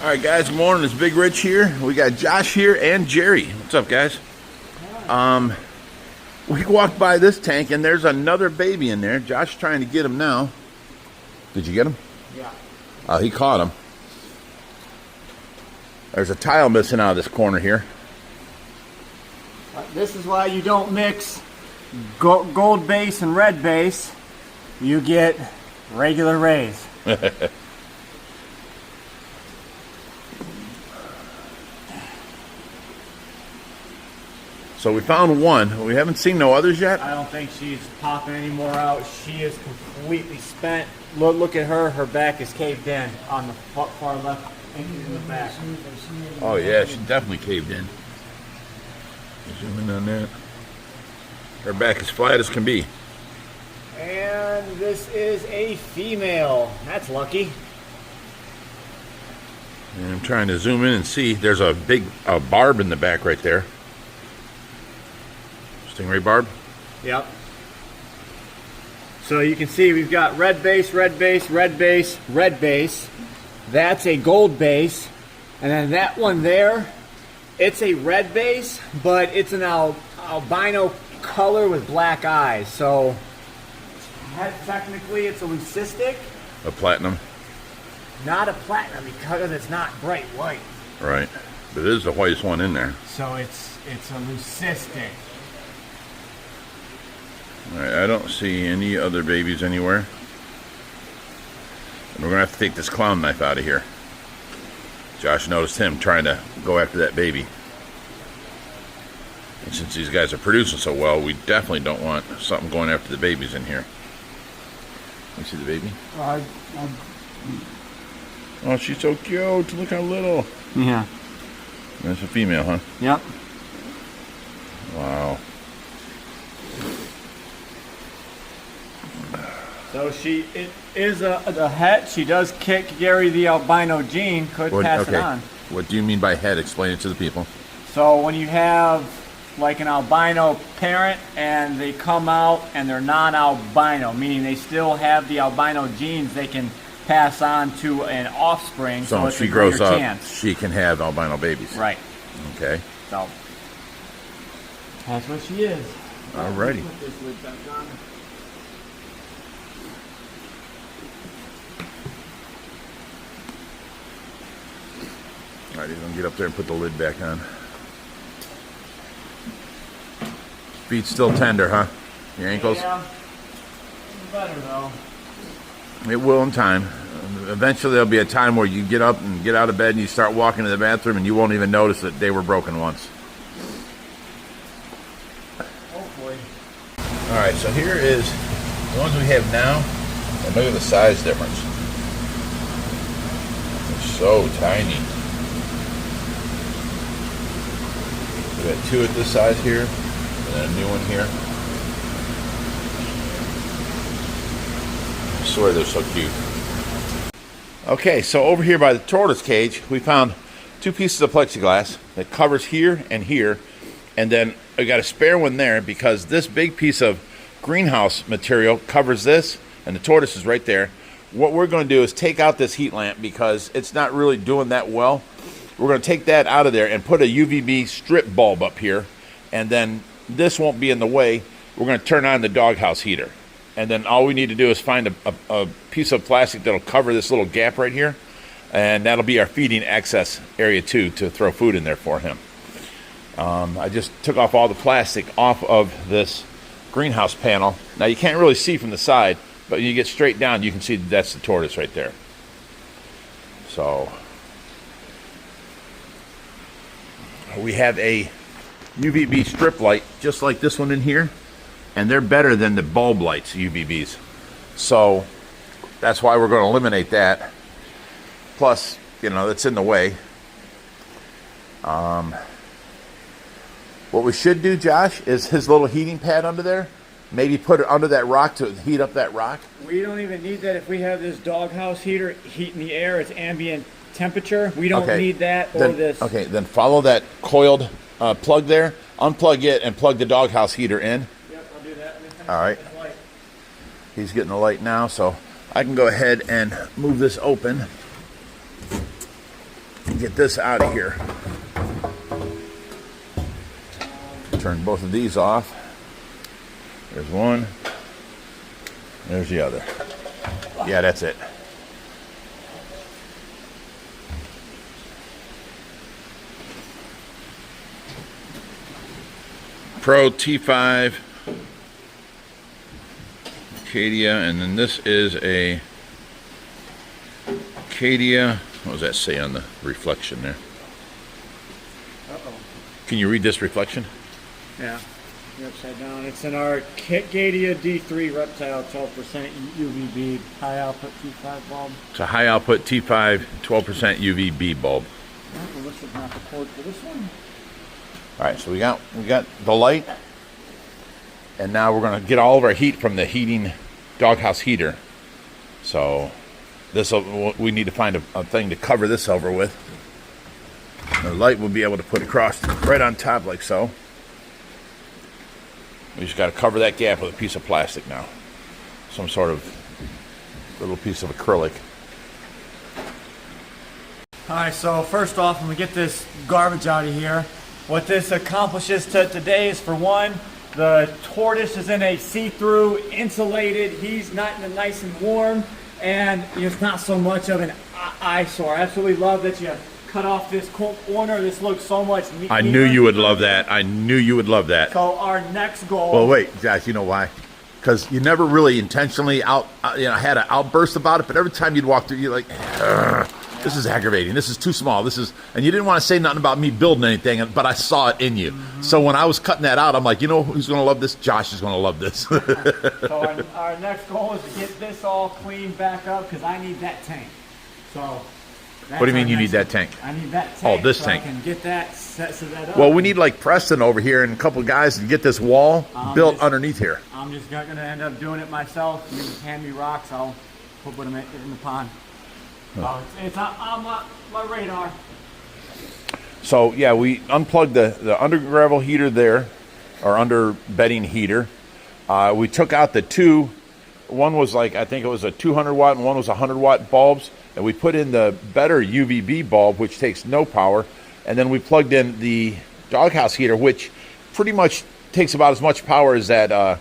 All right, guys, good morning. It's Bigrich here. We got Josh here and Jerry. What's up, guys? We walked by this tank, and there's another baby in there. Josh is trying to get him now. Did you get him? Yeah. He caught him. There's a tile missing out of this corner here. This is why you don't mix gold base and red base. You get regular rays. So we found one. We haven't seen no others yet. I don't think she's popping any more out. She is completely spent. Look at her. Her back is caved in on the far left in the back. Oh yeah, she definitely caved in. Zoom in on that. Her back is flat as can be. And this is a female. That's lucky. And I'm trying to zoom in and see. There's a big barb in the back right there. Stingray barb? Yep. So you can see we've got red base, red base, red base, red base. That's a gold base. And then that one there, it's a red base, but it's an albino color with black eyes. So technically it's a leucistic. A platinum? Not a platinum because it's not bright white. Right. But it is the whitest one in there. So it's a leucistic. Alright, I don't see any other babies anywhere. And we're going to have to take this clown knife out of here. Josh noticed him trying to go after that baby. And since these guys are producing so well, we definitely don't want something going after the babies in here. You see the baby? Oh, she's so cute. Look how little. Yeah. That's a female, huh? Yep. Wow. So it is a het. She does kick Gary the albino gene. Could pass it on. What do you mean by head? Explain it to the people. So when you have like an albino parent and they come out and they're non-albino, meaning they still have the albino genes, they can pass on to an offspring. So it's if she a greater grows up, chance. she can have albino babies. Right. Okay. So that's what she is. Alrighty. Put this lid back on. Alright, he's gonna get up there and put the lid back on. Feet's still tender, huh? Your ankles? Yeah. Better though. It will in time. Eventually there'll be a time where you get up and get out of bed and you start walking to the bathroom and you won't even notice that they were broken once. Hopefully. Alright, so here is the ones we have now. And look at the size difference. They're so tiny. We got two at this size here, and then a new one here. I swear they're so cute. Okay, so over here by the tortoise cage, we found two pieces of plexiglass that covers here, and then I got a spare one there because this big piece of greenhouse material covers this, and the tortoise is right there. What we're going to do is take out this heat lamp because it's not really doing that well. We're going to take that out of there and put a UVB strip bulb up here, and then this won't be in the way. We're going to turn on the doghouse heater, and then all we need to do is find a piece of plastic that'll cover this little gap right here, and that'll be our feeding access area too, to throw food in there for him. I just took off all the plastic off of this greenhouse panel. Now you can't really see from the side, but when you get straight down, you can see that's the tortoise right there. So we have a UVB strip light just like this one in here, and they're better than the bulb lights, UVBs. So that's why we're going to eliminate that. Plus, you know, that's in the way. What we should do, Josh, is his little heating pad under there. Maybe put it under that rock to heat up that rock. We don't even need that if we have this doghouse heater heating the air. It's ambient temperature. We don't need that or this. Okay, then follow that coiled plug there. Unplug it and plug the doghouse heater in. Yep, I'll do that. All right. He's getting the light now, so I can go ahead and move this open. get this out of here. Turn both of these off. There's one. There's the other. Yeah, that's it. Pro T5 Acadia, and then this is a Acadia. What does that say on the reflection there? Uh-oh. Can you read this reflection? Yeah, you're upside down. It's an Acadia D3 reptile 12% UVB high output T5 bulb. It's a high output T5 12% UVB bulb. Well, this is not the cord for this one. All right, so we got the light, and now we're gonna get all of our heat from the heating doghouse heater. So we need to find a thing to cover this over with. The light we'll be able to put across right on top like so. We just got to cover that gap with a piece of plastic now. Some sort of little piece of acrylic. Alright, so first off, when we get this garbage out of here, what this accomplishes today is, for one, the Tortoise is in a see-through, insulated, he's not nice and warm, and it's not so much of an eyesore. I absolutely love that you cut off this corner. This looks so much neater. I knew you would love that. I knew you would love that. So our next goal... Well, wait, Josh, you know why? Because you never really intentionally had an outburst about it, but every time you'd walk through, you're like, this is aggravating. This is too small. And you didn't want to say nothing about me building anything, but I saw it in you. Mm-hmm. So when I was cutting that out, I'm like, you know who's going to love this? Josh is going to love this. So our next goal is to get this all cleaned back up, because I need that tank. So... What do you mean you need that tank? I need that tank. Oh, this so tank. I can get that set up. Well, we need like Preston over here and a couple of guys to get this wall built underneath here. I'm just going to end up doing it myself. You just hand me rocks, I'll put them in the pond. Oh, it's on my radar. So yeah, we unplugged the under gravel heater there, or under bedding heater. We took out the two. One was like, I think it was a 200 watt and one was 100 watt bulbs. And we put in the better UVB bulb, which takes no power. And then we plugged in the doghouse heater, which pretty much takes about as much power as that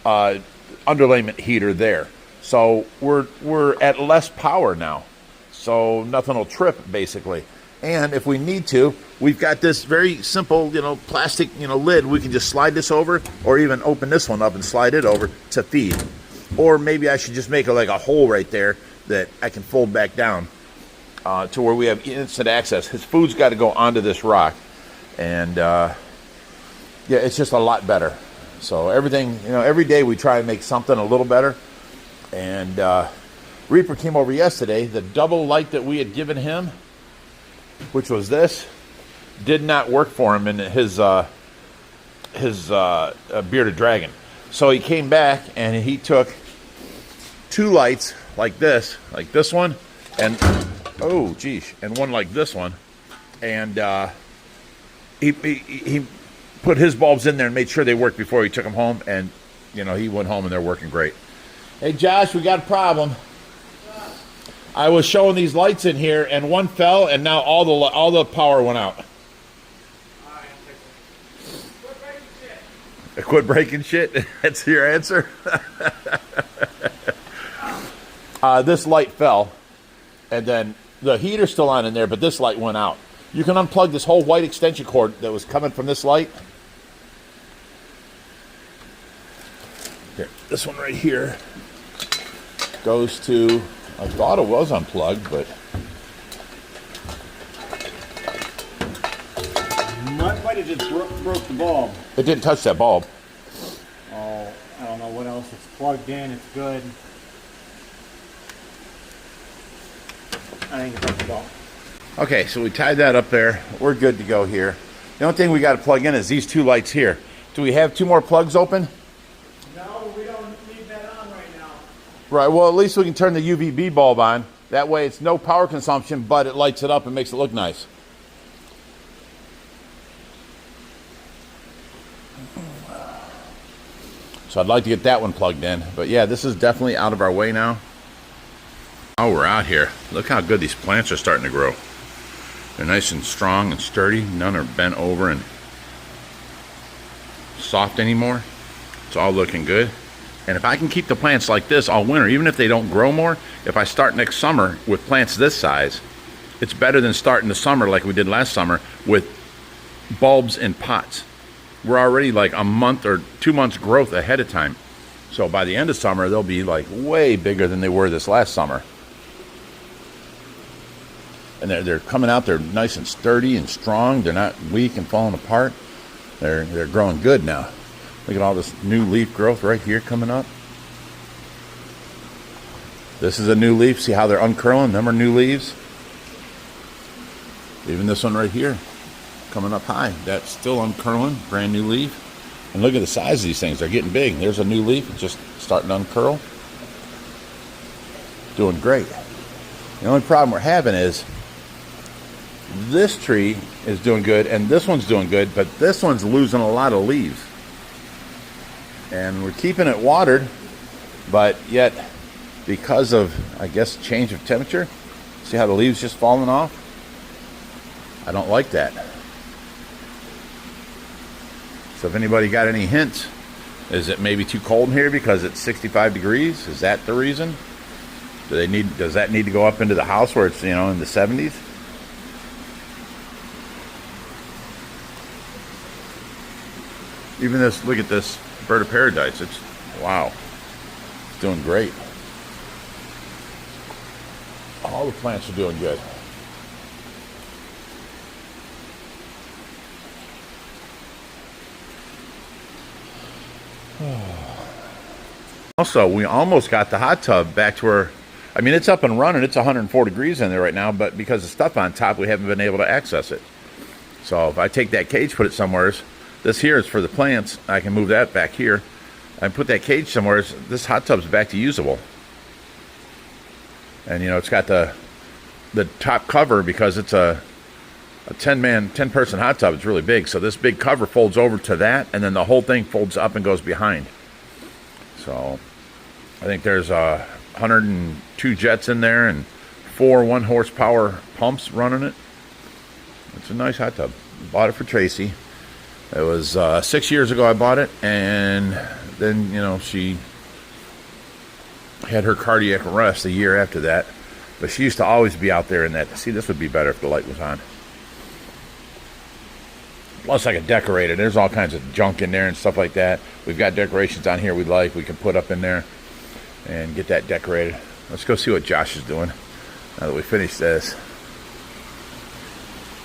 underlayment heater there. So we're at less power now. So nothing will trip, basically. And if we need to, we've got this very simple, plastic, lid. We can just slide this over, or even open this one up and slide it over to feed. Or maybe I should just make a hole right there that I can fold back down to where we have instant access. His food's got to go onto this rock, and yeah, it's just a lot better. So everything, every day we try and make something a little better. And Reaper came over yesterday. The double light that we had given him, which was this, did not work for him in his bearded dragon. So he came back and he took two lights like this one, and oh geez, and one like this one, and he put his bulbs in there and made sure they worked before he took them home, and he went home and they're working great. Hey Josh, we got a problem. I was showing these lights in here, and one fell, and now all the power went out. Quit breaking shit. That's your answer. This light fell, and then the heater's still on in there, but this light went out. You can unplug this whole white extension cord that was coming from this light. Here, this one right here goes to, I thought it was unplugged, but might have just broke the bulb. It didn't touch that bulb. Oh, I don't know what else. It's plugged in. It's good. I think it's the bulb. Okay, so we tied that up there. We're good to go here. The only thing we got to plug in is these two lights here. Do we have two more plugs open? No, we don't need that on right now. Right, well, at least we can turn the UVB bulb on. That way it's no power consumption, but it lights it up and makes it look nice. So I'd like to get that one plugged in. But yeah, this is definitely out of our way now. Oh, we're out here. Look how good these plants are starting to grow. They're nice and strong and sturdy. None are bent over and soft anymore. It's all looking good. And if I can keep the plants like this all winter, even if they don't grow more, if I start next summer with plants this size, it's better than starting the summer like we did last summer with bulbs in pots. We're already like a month or 2 months growth ahead of time. So by the end of summer, they'll be like way bigger than they were this last summer. And they're coming out, they're nice and sturdy and strong. They're not weak and falling apart. They're growing good now. Look at all this new leaf growth right here coming up. This is a new leaf. See how they're uncurling? Them are new leaves. Even this one right here, coming up high. That's still uncurling, brand new leaf. And look at the size of these things. They're getting big. There's a new leaf. It's just starting to uncurl. Doing great. The only problem we're having is this tree is doing good and this one's doing good, but this one's losing a lot of leaves. And we're keeping it watered, but yet because of, I guess, change of temperature, see how the leaves just falling off? I don't like that. So if anybody got any hints, is it maybe too cold in here because it's 65 degrees? Is that the reason? Does that need to go up into the house where it's, in the 70s? Even this, look at this bird of paradise. It's, wow, it's doing great. All the plants are doing good. Also, we almost got the hot tub back to where, it's up and running. It's 104 degrees in there right now, but because of stuff on top, we haven't been able to access it. So if I take that cage, put it somewhere, this here is for the plants. I can move that back here. I put that cage somewhere. This hot tub's back to usable. And, it's got the top cover because it's a 10-person hot tub. It's really big. So this big cover folds over to that, and then the whole thing folds up and goes behind. So I think there's 102 jets in there and 4 1-horsepower pumps running it. It's a nice hot tub. Bought it for Tracy. It was 6 years ago I bought it, and then, she had her cardiac arrest a year after that. But she used to always be out there in that. See, this would be better if the light was on. Plus, I could decorate it. There's all kinds of junk in there and stuff like that. We've got decorations on here we can put up in there and get that decorated. Let's go see what Josh is doing now that we finished this.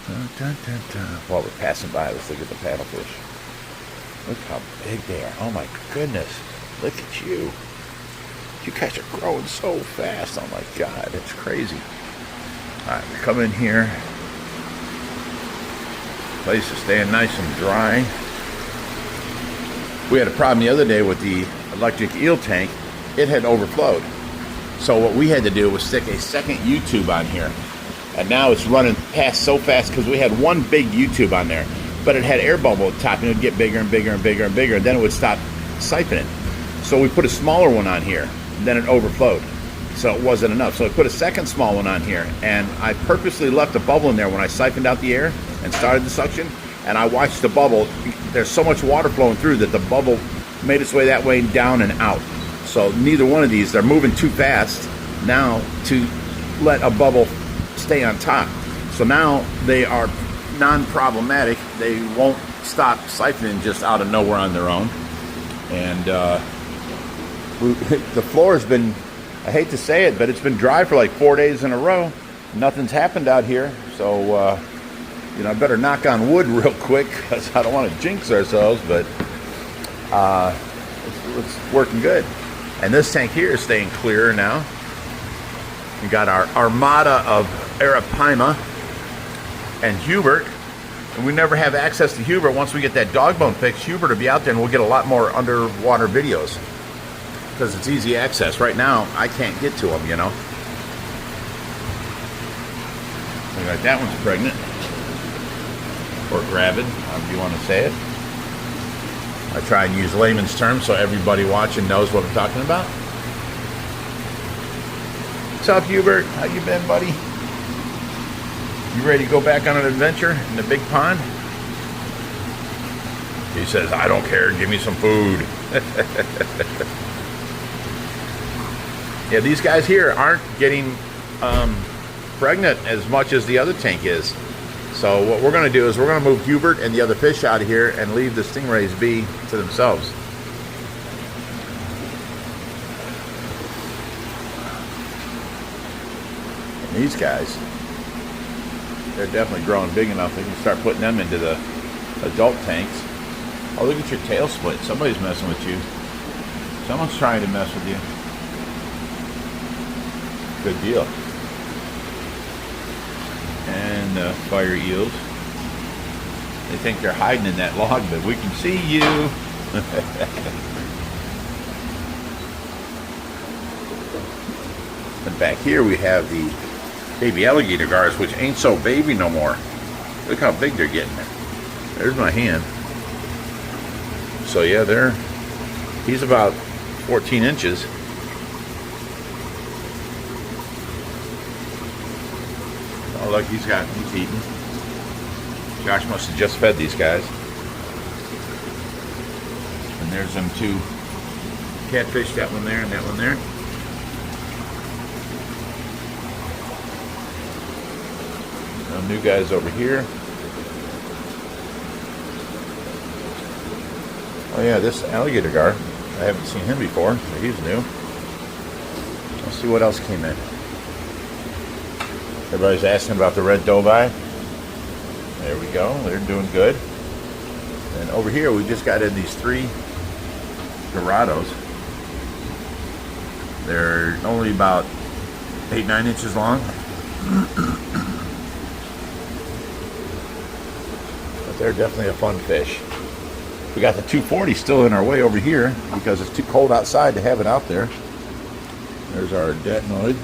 Dun, dun, dun, dun. While we're passing by, let's look at the paddlefish. Look how big they are. Oh my goodness. Look at you. You guys are growing so fast. Oh my God, it's crazy. All right, we come in here. Place is staying nice and dry. We had a problem the other day with the electric eel tank. It had overflowed. So what we had to do was stick a second U-tube on here. And now it's running past so fast because we had one big U-tube on there, but it had air bubble at the top and it would get bigger and bigger and bigger and bigger, and then it would stop siphoning. So we put a smaller one on here, and then it overflowed. So it wasn't enough. So I put a second small one on here, and I purposely left a bubble in there when I siphoned out the air and started the suction, and I watched the bubble. There's so much water flowing through that the bubble made its way that way down and out. So neither one of these, they're moving too fast now to let a bubble stay on top. So now they are non-problematic. They won't stop siphoning just out of nowhere on their own. And the floor has been, I hate to say it, but it's been dry for like 4 days in a row. Nothing's happened out here. So, I better knock on wood real quick because I don't want to jinx ourselves, but it's working good. And this tank here is staying clearer now. We got our armada of Arapaima and Hubert. And we never have access to Hubert. Once we get that dog bone fixed, Hubert will be out there and we'll get a lot more underwater videos because it's easy access. Right now, I can't get to them, Look like that one's pregnant. Or gravid, however you want to say it. I try and use layman's terms so everybody watching knows what I'm talking about. What's up, Hubert? How you been, buddy? You ready to go back on an adventure in the big pond? He says, I don't care, give me some food. Yeah, these guys here aren't getting pregnant as much as the other tank is. So what we're going to do is we're going to move Hubert and the other fish out of here and leave the stingrays be to themselves. And these guys, they're definitely growing big enough. We can start putting them into the adult tanks. Oh, look at your tail split. Somebody's messing with you. Someone's trying to mess with you. Good deal. And fire eels. They think they're hiding in that log, but we can see you. And back here we have the baby alligator gars, which ain't so baby no more. Look how big they're getting. There's my hand. So yeah, he's about 14 inches. Oh look, he's eating. Josh must have just fed these guys. And there's them two catfish, that one there and that one there. New guys over here. Oh yeah, this alligator gar, I haven't seen him before, so he's new. Let's see what else came in. Everybody's asking about the red dovi. There we go, they're doing good. And over here we just got in these 3 dorados. They're only about 8-9 inches long. But they're definitely a fun fish. We got the 240 still in our way over here because it's too cold outside to have it out there. There's our detinoid.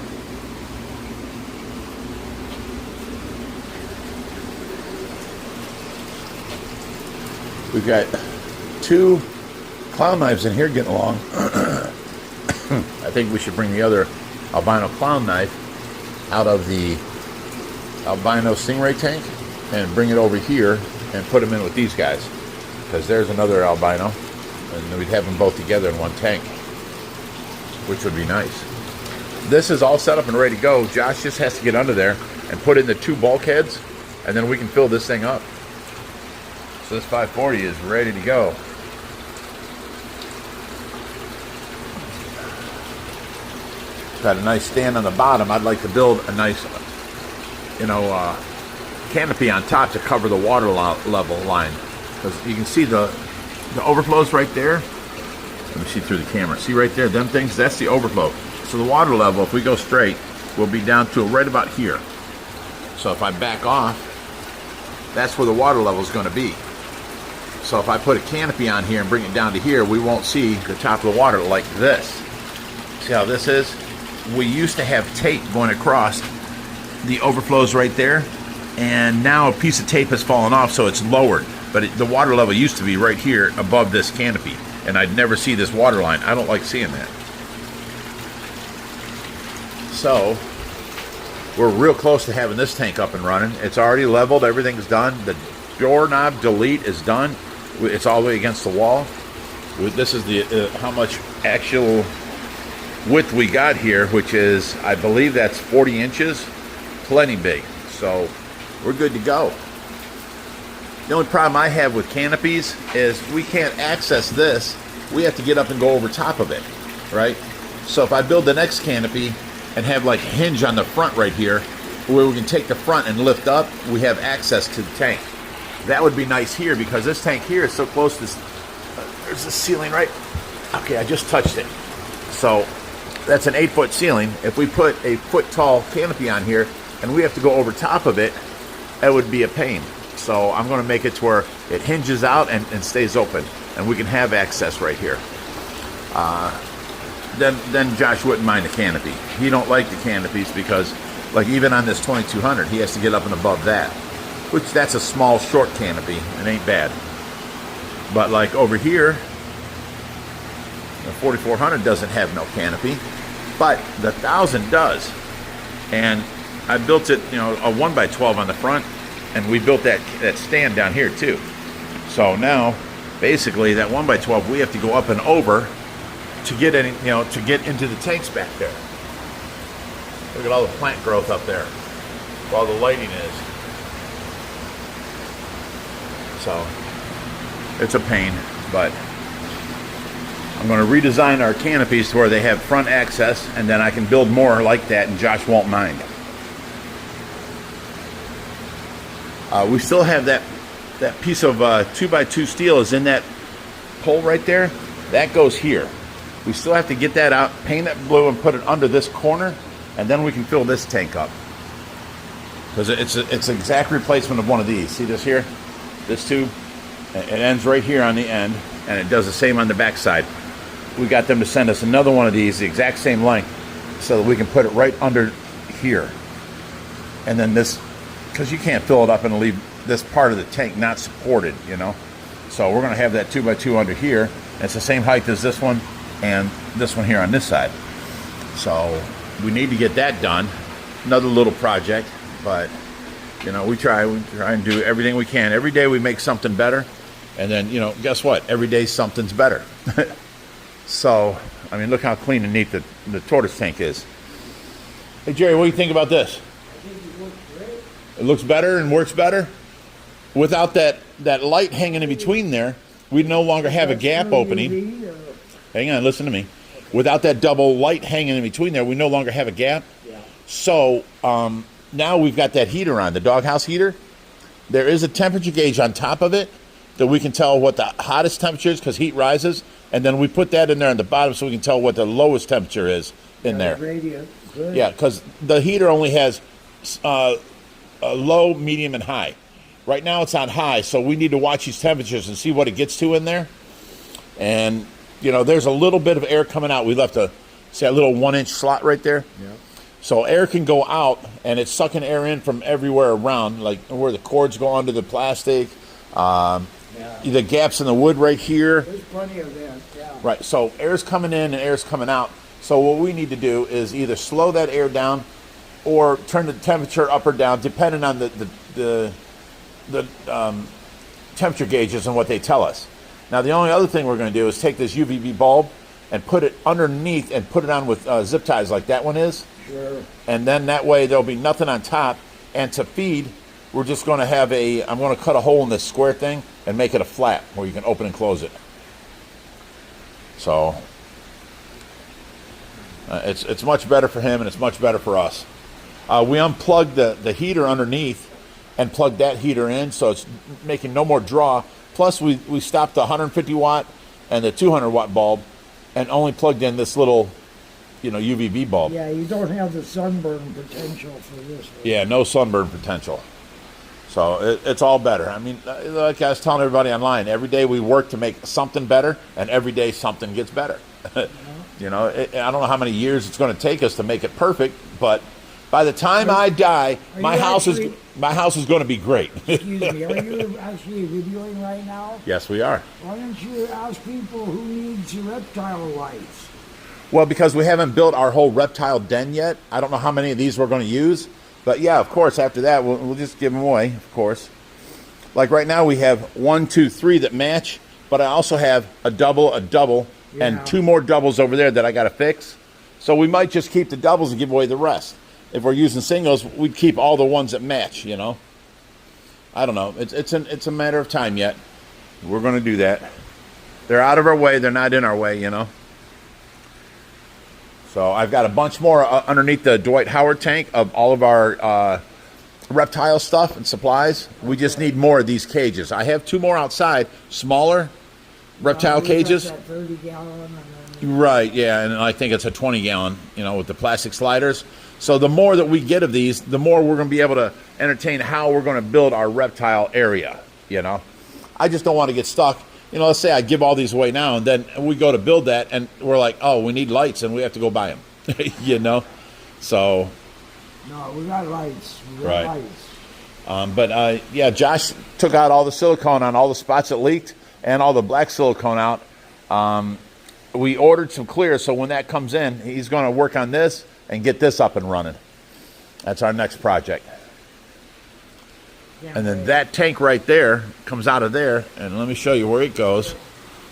We've got 2 clown knives in here getting along. I think we should bring the other albino clown knife out of the albino stingray tank and bring it over here and put them in with these guys. Because there's another albino, and we'd have them both together in one tank, which would be nice. This is all set up and ready to go. Josh just has to get under there and put in the 2 bulkheads, and then we can fill this thing up. So this 540 is ready to go. Got a nice stand on the bottom. I'd like to build a nice, canopy on top to cover the water level line. Because you can see the overflows right there. Let me see through the camera. See right there, them things, that's the overflow. So the water level, if we go straight, will be down to right about here. So if I back off, that's where the water level is going to be. So if I put a canopy on here and bring it down to here, we won't see the top of the water like this. See how this is? We used to have tape going across the overflows right there, and now a piece of tape has fallen off, so it's lowered. But the water level used to be right here above this canopy, and I'd never see this water line. I don't like seeing that. So we're real close to having this tank up and running. It's already leveled, everything's done. The doorknob delete is done. It's all the way against the wall. This is the how much actual width we got here, which is, I believe that's 40 inches. Plenty big. So we're good to go. The only problem I have with canopies is we can't access this. We have to get up and go over top of it, right? So if I build the next canopy and have like a hinge on the front right here, where we can take the front and lift up, we have access to the tank. That would be nice here because this tank here is so close to this. There's the ceiling, right? Okay, I just touched it. So that's an 8-foot ceiling. If we put a 1-foot-tall canopy on here and we have to go over top of it, that would be a pain. So I'm going to make it to where it hinges out and stays open, and we can have access right here. Then Josh wouldn't mind a canopy. He don't like the canopies because, like even on this 2200, he has to get up and above that, which that's a small, short canopy. It ain't bad. But like over here, the 4400 doesn't have no canopy, but the 1000 does. And I built it, you know, a 1x12 on the front, and we built that stand down here too. So now, basically, that 1x12 we have to go up and over to get any, you know, to get into the tanks back there. Look at all the plant growth up there, where all the lighting is. So it's a pain, but I'm going to redesign our canopies to where they have front access, and then I can build more like that, and Josh won't mind. We still have that piece of 2x2 steel is in that pole right there. That goes here. We still have to get that out, paint it blue, and put it under this corner, and then we can fill this tank up. Because it's an exact replacement of one of these. See this here? This tube? It ends right here on the end, and it does the same on the back side. We got them to send us another one of these, the exact same length, so that we can put it right under here. And then this, because you can't fill it up and leave this part of the tank not supported, you know. So we're going to have that 2x2 under here. And it's the same height as this one and this one here on this side. So we need to get that done. Another little project, but you know, we try and do everything we can. Every day we make something better, and then, you know, guess what? Every day something's better. So, I mean, look how clean and neat the tortoise tank is. Hey, Jerry, what do you think about this? I think it looks great. It looks better and works better? Without that light hanging in between there, we no longer have a gap opening. Hang on, listen to me. Without that double light hanging in between there, we no longer have a gap. Yeah. So, now we've got that heater on, the doghouse heater. There is a temperature gauge on top of it that we can tell what the hottest temperature is, because heat rises, and then we put that in there on the bottom so we can tell what the lowest temperature is in there. Gradient. Good. Yeah, because the heater only has a low, medium, and high. Right now it's on high, so we need to watch these temperatures and see what it gets to in there. And, you know, there's a little bit of air coming out. We left a little 1-inch slot right there. Yeah. So air can go out, and it's sucking air in from everywhere around, like where the cords go onto the plastic, the gaps in the wood right here. There's plenty of that, yeah. Right, so air's coming in and air's coming out. So what we need to do is either slow that air down or turn the temperature up or down, depending on the temperature gauges and what they tell us. Now, the only other thing we're going to do is take this UVB bulb and put it underneath and put it on with zip ties like that one is. Sure. And then that way there'll be nothing on top. And to feed, we're just going to have I'm going to cut a hole in this square thing and make it a flap where you can open and close it. So it's much better for him, and it's much better for us. We unplugged the heater underneath and plugged that heater in, so it's making no more draw. Plus, we stopped the 150 watt and the 200 watt bulb and only plugged in this little, you know, UVB bulb. Yeah, you don't have the sunburn potential for this one. Yeah, no sunburn potential. So it's all better. I mean, like I was telling everybody online, every day we work to make something better, and every day something gets better. You know, I don't know how many years it's going to take us to make it perfect, but by the time I die, my house is going to be great. Excuse me, are you actually videoing right now? Yes, we are. Why don't you ask people who needs reptile lights? Well, because we haven't built our whole reptile den yet. I don't know how many of these we're going to use. But yeah, of course, after that, we'll just give them away, of course. Like right now, we have 1, 2, 3 that match. But I also have a double, Yeah. and 2 more doubles over there that I got to fix. So we might just keep the doubles and give away the rest. If we're using singles, we'd keep all the ones that match, you know. I don't know. It's a matter of time yet. We're going to do that. They're out of our way. They're not in our way, you know. So I've got a bunch more underneath the Dwight Howard tank of all of our reptile stuff and supplies. We just need more of these cages. I have 2 more outside, smaller reptile cages. That 30-gallon. And then Right, yeah, and I think it's a 20-gallon, you know, with the plastic sliders. So the more that we get of these, the more we're going to be able to entertain how we're going to build our reptile area, you know. I just don't want to get stuck. You know, let's say I give all these away now, and then we go to build that, and we're like, oh, we need lights, and we have to go buy them, you know. So, No, we got lights. We got Right. lights. but yeah, Josh took out all the silicone on all the spots that leaked and all the black silicone out. We ordered some clear, so when that comes in, he's going to work on this and get this up and running. That's our next project. And then that tank right there comes out of there, and let me show you where it goes.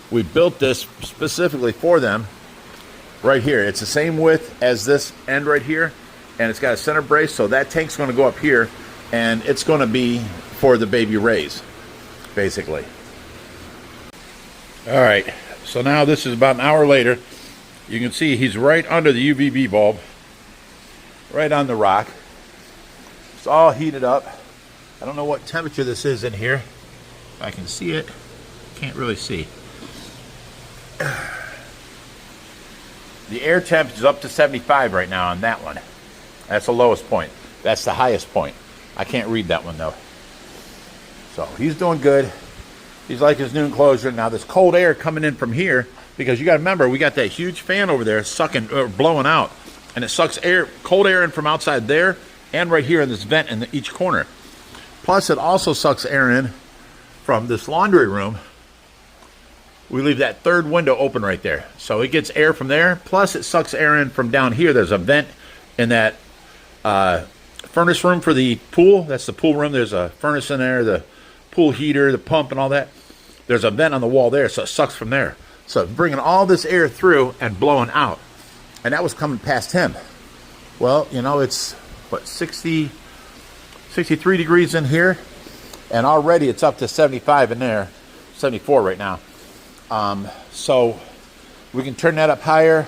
We built this specifically for them right here. It's the same width as this end right here, and it's got a center brace, so that tank's going to go up here, and it's going to be for the baby rays, basically. All right, so now this is about an hour later. You can see he's right under the UVB bulb, right on the rock. It's all heated up. I don't know what temperature this is in here. I can see it. Can't really see. The air temp is up to 75 right now on that one. That's the lowest point. That's the highest point. I can't read that one though. So he's doing good. He's like his new enclosure. Now this cold air coming in from here, because you got to remember we got that huge fan over there sucking or blowing out, and it sucks air, cold air in from outside there and right here in this vent in each corner. Plus it also sucks air in from this laundry room. We leave that third window open right there, so it gets air from there. Plus it sucks air in from down here. There's a vent in that furnace room for the pool. That's the pool room. There's a furnace in there, the pool heater, the pump and all that. There's a vent on the wall there, so it sucks from there. So bringing all this air through and blowing out. And that was coming past him. Well, you know, it's what, 63 degrees in here, and already it's up to 75 in there, 74 right now. So we can turn that up higher.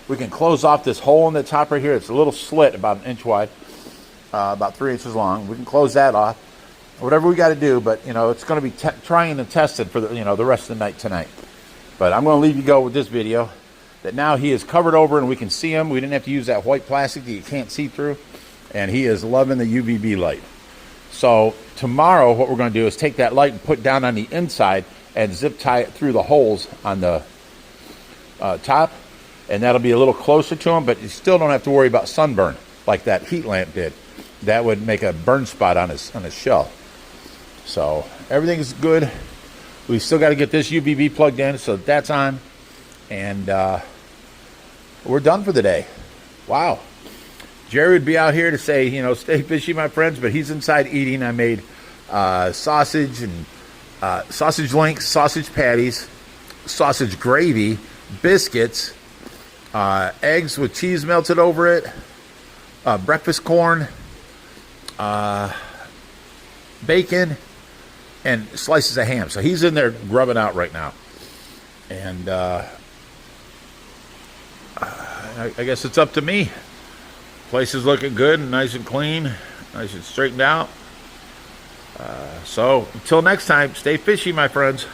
We can close off this hole in the top right here. It's a little slit about an inch wide, about 3 inches long. We can close that off. Whatever we got to do, but you know, it's going to be trying and tested for the, you know, the rest of the night tonight. But I'm going to leave you go with this video that now he is covered over and we can see him. We didn't have to use that white plastic that you can't see through, and he is loving the UVB light. So tomorrow what we're going to do is take that light and put it down on the inside and zip tie it through the holes on the top, and that'll be a little closer to him, but you still don't have to worry about sunburn like that heat lamp did. That would make a burn spot on his shell. So everything's good. We still got to get this UVB plugged in, so that's on, and we're done for the day. Wow. Jerry would be out here to say, you know, stay fishy, my friends, but he's inside eating. I made sausage and sausage links, sausage patties, sausage gravy, biscuits, eggs with cheese melted over it, breakfast corn, bacon, and slices of ham. So he's in there grubbing out right now. And I guess it's up to me. Place is looking good and nice and clean, nice and straightened out. So until next time, stay fishy, my friends.